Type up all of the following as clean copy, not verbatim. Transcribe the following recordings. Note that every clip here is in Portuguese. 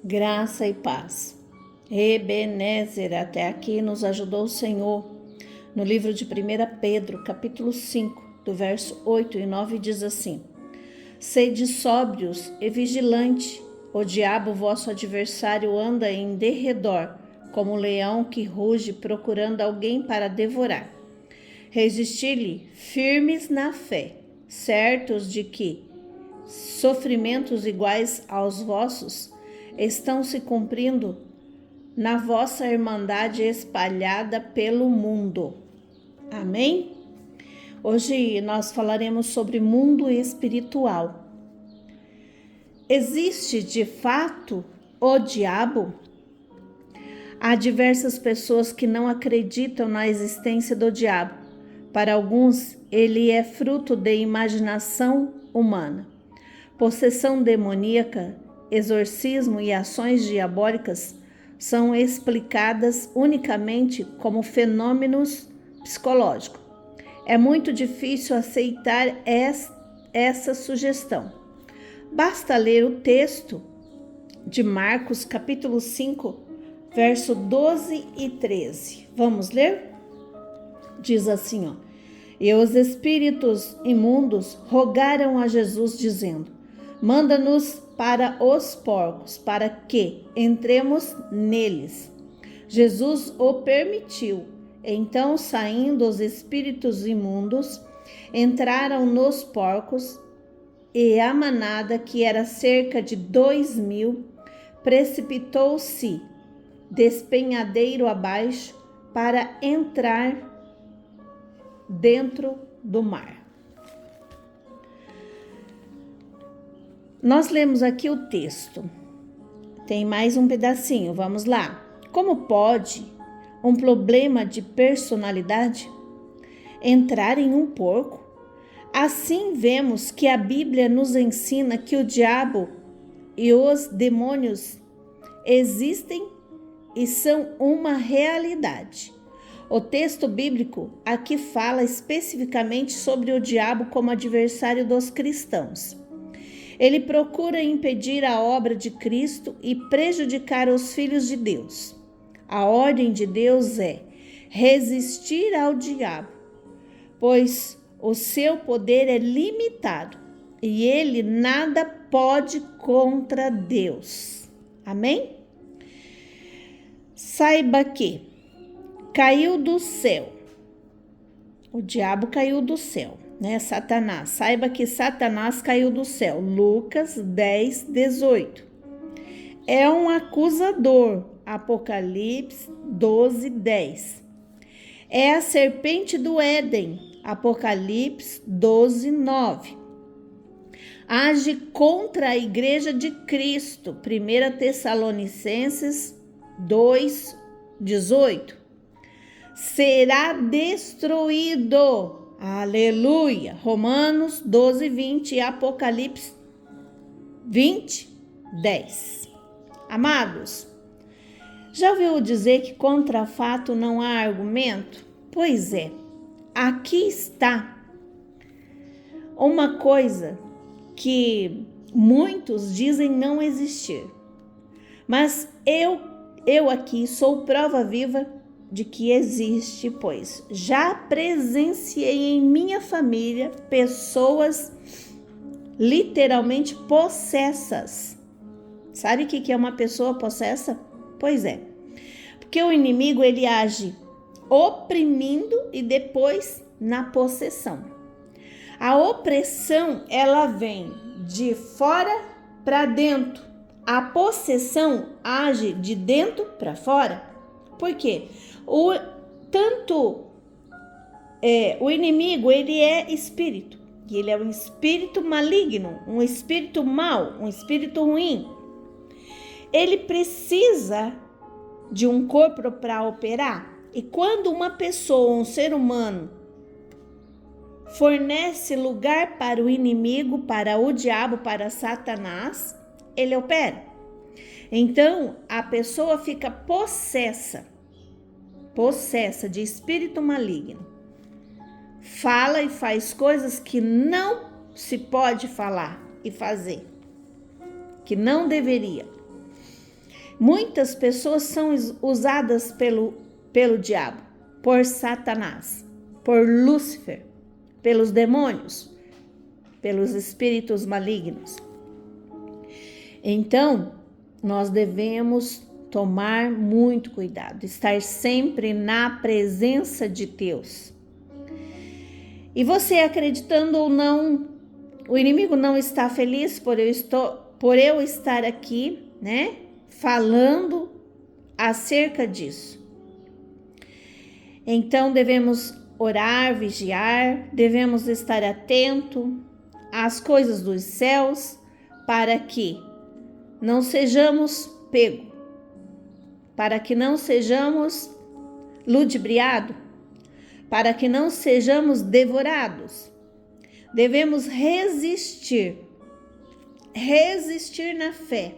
Graça e paz. Ebenezer, até aqui nos ajudou o Senhor. No livro de 1 Pedro, capítulo 5, do verso 8 e 9, diz assim: Sede sóbrios e vigilante, o diabo, vosso adversário, anda em derredor, como um leão que ruge, procurando alguém para devorar. Resisti-lhe firmes na fé, certos de que sofrimentos iguais aos vossos estão se cumprindo na vossa irmandade espalhada pelo mundo. Amém? Hoje nós falaremos sobre mundo espiritual. Existe de fato o diabo? Há diversas pessoas que não acreditam na existência do diabo. Para alguns, ele é fruto de imaginação humana. Possessão demoníaca, exorcismo e ações diabólicas são explicadas unicamente como fenômenos psicológicos. É muito difícil aceitar essa sugestão. Basta ler o texto de Marcos, capítulo 5, verso 12 e 13. Vamos ler? Diz assim, ó: E os espíritos imundos rogaram a Jesus, dizendo: Manda-nos para os porcos, para que entremos neles. Jesus o permitiu. Então, saindo os espíritos imundos, entraram nos porcos, e a manada, que era cerca de 2.000, precipitou-se despenhadeiro abaixo para entrar dentro do mar. Nós lemos aqui o texto. Tem mais um pedacinho, vamos lá. Como pode um problema de personalidade entrar em um porco? Assim vemos que a Bíblia nos ensina que o diabo e os demônios existem e são uma realidade. O texto bíblico aqui fala especificamente sobre o diabo como adversário dos cristãos. Ele procura impedir a obra de Cristo e prejudicar os filhos de Deus. A ordem de Deus é resistir ao diabo, pois o seu poder é limitado e ele nada pode contra Deus. Amém? Saiba que caiu do céu. O diabo caiu do céu, né? Satanás. Saiba que Satanás caiu do céu. Lucas 10, 18. É um acusador. Apocalipse 12, 10. É a serpente do Éden. Apocalipse 12, 9. Age contra a igreja de Cristo. 1 Tessalonicenses 2, 18. Será destruído. Aleluia. Romanos 12, 20 e Apocalipse 20, 10. Amados, já ouviu dizer que contra fato não há argumento? Pois é, aqui está uma coisa que muitos dizem não existir. Mas eu aqui sou prova viva de que existe, pois já presenciei em minha família pessoas literalmente possessas. Sabe o que é uma pessoa possessa? Pois é, porque o inimigo ele age oprimindo e depois na possessão. A opressão ela vem de fora para dentro. A possessão age de dentro para fora. Por quê? O inimigo, ele é espírito. E ele é um espírito maligno, um espírito mau, um espírito ruim. Ele precisa de um corpo para operar. E quando uma pessoa, um ser humano, fornece lugar para o inimigo, para o diabo, para Satanás, ele opera. Então, a pessoa fica possessa de espírito maligno. Fala e faz coisas que não se pode falar e fazer, que não deveria. Muitas pessoas são usadas pelo diabo, por Satanás, por Lúcifer, pelos demônios, pelos espíritos malignos. Então, nós devemos tomar muito cuidado, estar sempre na presença de Deus. E você, acreditando ou não, o inimigo não está feliz por eu estar aqui, né, falando acerca disso. Então devemos orar, vigiar, devemos estar atento às coisas dos céus, para que não sejamos pegos, para que não sejamos ludibriados, para que não sejamos devorados. Devemos resistir na fé,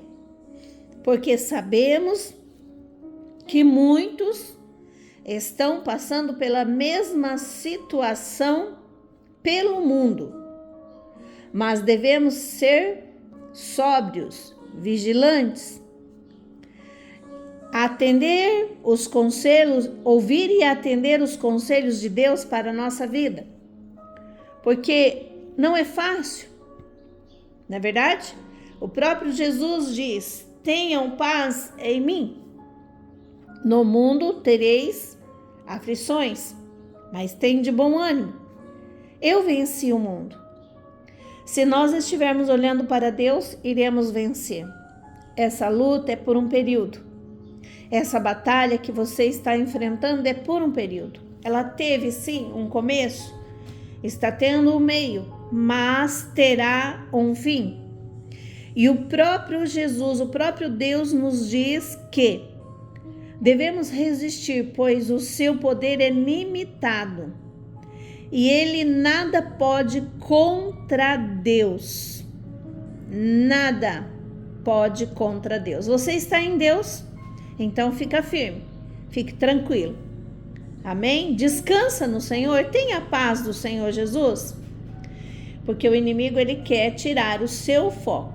porque sabemos que muitos estão passando pela mesma situação pelo mundo, mas devemos ser sóbrios, vigilantes, atender os conselhos, ouvir e atender os conselhos de Deus para a nossa vida, porque não é fácil, não é verdade? O próprio Jesus diz: tenham paz em mim. No mundo tereis aflições, mas tem de bom ânimo. Eu venci o mundo. Se nós estivermos olhando para Deus, iremos vencer. Essa luta é por um período. Essa batalha que você está enfrentando é por um período. Ela teve sim um começo, está tendo um meio, mas terá um fim. E o próprio Jesus, o próprio Deus nos diz que devemos resistir, pois o seu poder é limitado e ele nada pode contra Deus. Nada pode contra Deus. Você está em Deus, então fica firme, fique tranquilo. Amém? Descansa no Senhor, tenha a paz do Senhor Jesus, porque o inimigo ele quer tirar o seu foco.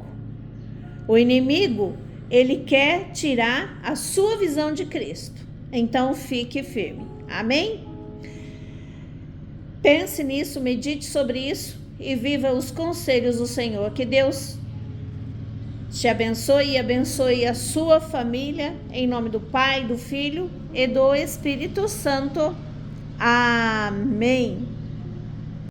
O inimigo ele quer tirar a sua visão de Cristo. Então fique firme. Amém? Pense nisso, medite sobre isso e viva os conselhos do Senhor. Que Deus te abençoe e abençoe a sua família, em nome do Pai, do Filho e do Espírito Santo. Amém.